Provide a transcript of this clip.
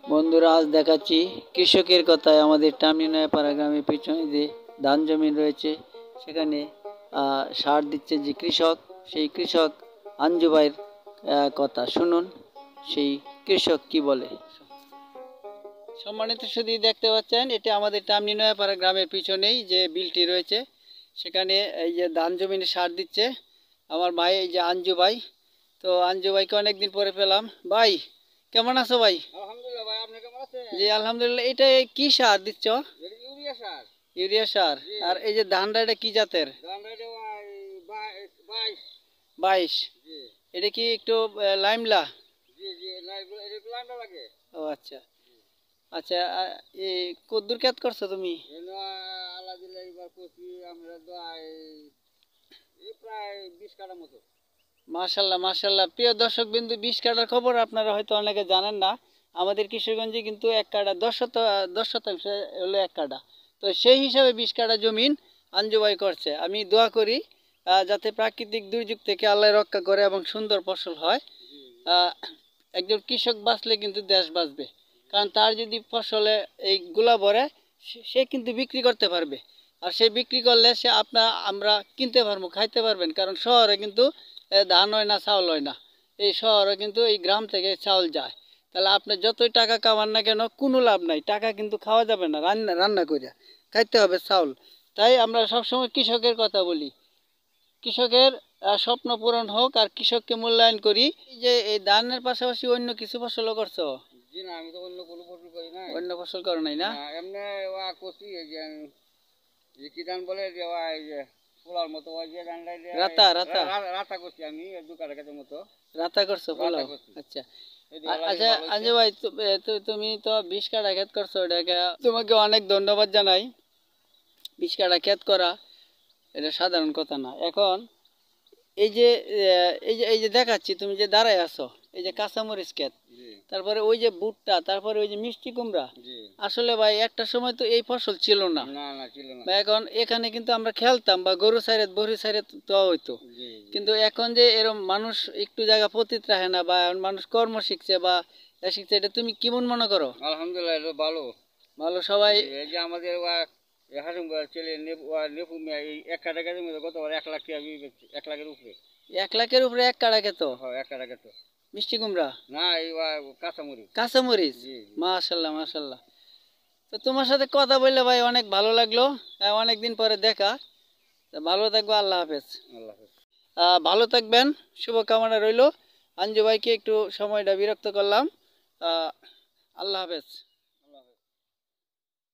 বন্ধুরা, আজ দেখাচ্ছি কৃষকের কথায়। আমাদের টামনিনয়াপাড়া গ্রামের পিছনে যে ধান জমি রয়েছে, সেখানে সার দিচ্ছে যে কৃষক, সেই কৃষক আঞ্জু ভাইয়ের কথা শুনুন। সেই কৃষক কি বলে। সম্মানিত সুধী, দেখতে পাচ্ছেন এটি আমাদের টামনিনয়াপাড়া গ্রামের পিছনেই যে বিলটি রয়েছে, সেখানে এই যে ধান জমিনে সার দিচ্ছে আমার ভাই, এই যে আঞ্জু ভাই। তো আঞ্জু ভাইকে অনেকদিন পরে পেলাম। ভাই, কেমন আছো ভাই? আলহামদুলিল্লাহ ভাই, আপনি কেমন আছেন? জি আলহামদুলিল্লাহ। এটা কি সার দিচ্ছ? ইউরিয়া সার। ইউরিয়া সার। আর এই যে ধানটা, এটা কি জাতের? ধানটা 22। 22। জি এটা কি একটু লাইমলা? জি জি, লাইনটা লাগে। ও আচ্ছা আচ্ছা। এই কদ্দুর ক্ষেত করছো তুমি? আল্লাহ দিলে এবার করছি আমরা তো এই প্রায় 20 কাঠার মতো। মাশাল্লাহ মাশাল্লাহ। প্রিয় দর্শক বিন্দু, 20 কাঠার খবর আপনারা হয়তো অনেকে জানেন না। আমাদের কিশোরগঞ্জে কিন্তু 1 কাঠা 10 শতাংশ হলো 1 কাঠা। তো সেই হিসাবে 20 কাঠা জমিন আঞ্জু ভাই করছে। আমি দোয়া করি যাতে প্রাকৃতিক দুর্যোগ থেকে আল্লাহ রক্ষা করে এবং সুন্দর ফসল হয়। একজন কৃষক বাঁচলে কিন্তু দেশ বাঁচবে। কারণ তার যদি ফসলে এইগুলা ভরে, সে কিন্তু বিক্রি করতে পারবে। আর সে বিক্রি করলে সে আমরা কিনতে পারবো, খাইতে পারবেন। কারণ শহরে কিন্তু ধান হয় না, চাউল হয় না। এই শহরে কিন্তু এই গ্রাম থেকে চাউল যায়। তাহলে আপনি যতই টাকা কামান না কেন, কোনো লাভ নাই। টাকা কিন্তু খাওয়া যাবে না, রান্না রান্না করে খাইতে হবে চাউল। তাই আমরা সবসময় কৃষকের কথা বলি। কৃষকের স্বপ্ন পূরণ হোক, আর কৃষককে মূল্যায়ন করি। এই যে এই ধানের পাশাপাশি অন্য কিছু ফসলও করছো? জি না, আমি তো অন্য কোনো ফসল করি না। অন্য ফসল করো নাই না? এমনি করছি এই যে কি ধান বলে যে এই যে পোলার মতো ওই যে ধানটা রাতা রাতা রাতা করছি আমি 2 কাঠার মতো। রাতা করছো বলো? আচ্ছা আচ্ছা আঞ্জু ভাই, তুমি তো 20 কাঠা ক্ষেত করছো। এটাকে তোমাকে অনেক ধন্যবাদ জানাই। 20 কাঠা ক্ষেত করা এটা সাধারণ কথা না। এখন এই যে দেখাচ্ছি, তুমি যে দাঁড়ায় আছো, এই যে কাঁচামরিচ ক্ষেত, তারপরে ওই যে ভুট্টা, তারপরে ওই যে মিষ্টি কুমড়া। আসলে ভাই, একটা সময় তো এই ফসল ছিল না। এখন এখানে কিন্তু আমরা খেলতাম, বা গরু সাইরে বড়ি সাইরে তো হইতো। কিন্তু এখন যে এরকম মানুষ একটু জায়গা পতিত রাখে না, বা মানুষ কর্ম শিখছে বা শিখছে, এটা তুমি কেমন মনে করো? আলহামদুলিল্লাহ, এটা ভালো ভালো। সবাই এই যে আমাদের ছেলে নেপু মিয়া এই 1 কাঠা গাছের মধ্যে গতবার 1 লাখ টাকা 1 লাখের উপরে। 1 লাখের উপরে 1 কাঠা খেত? হ্যাঁ, 1 কাঠা খেত। মিষ্টি কুমড়া না, এই কাঁচামরিচ। কাঁচামরিচ। মাশাল্লাহ মাশাল্লাহ। তো তোমার সাথে কথা বললে ভাই অনেক ভালো লাগলো। অনেকদিন পরে দেখা। ভালো থাকবো। আল্লাহ হাফেজ। আল্লাহ হাফেজ। ভালো থাকবেন, শুভকামনা রইল। আঞ্জু ভাইকে একটু সময়টা বিরক্ত করলাম। আল্লাহ হাফেজ।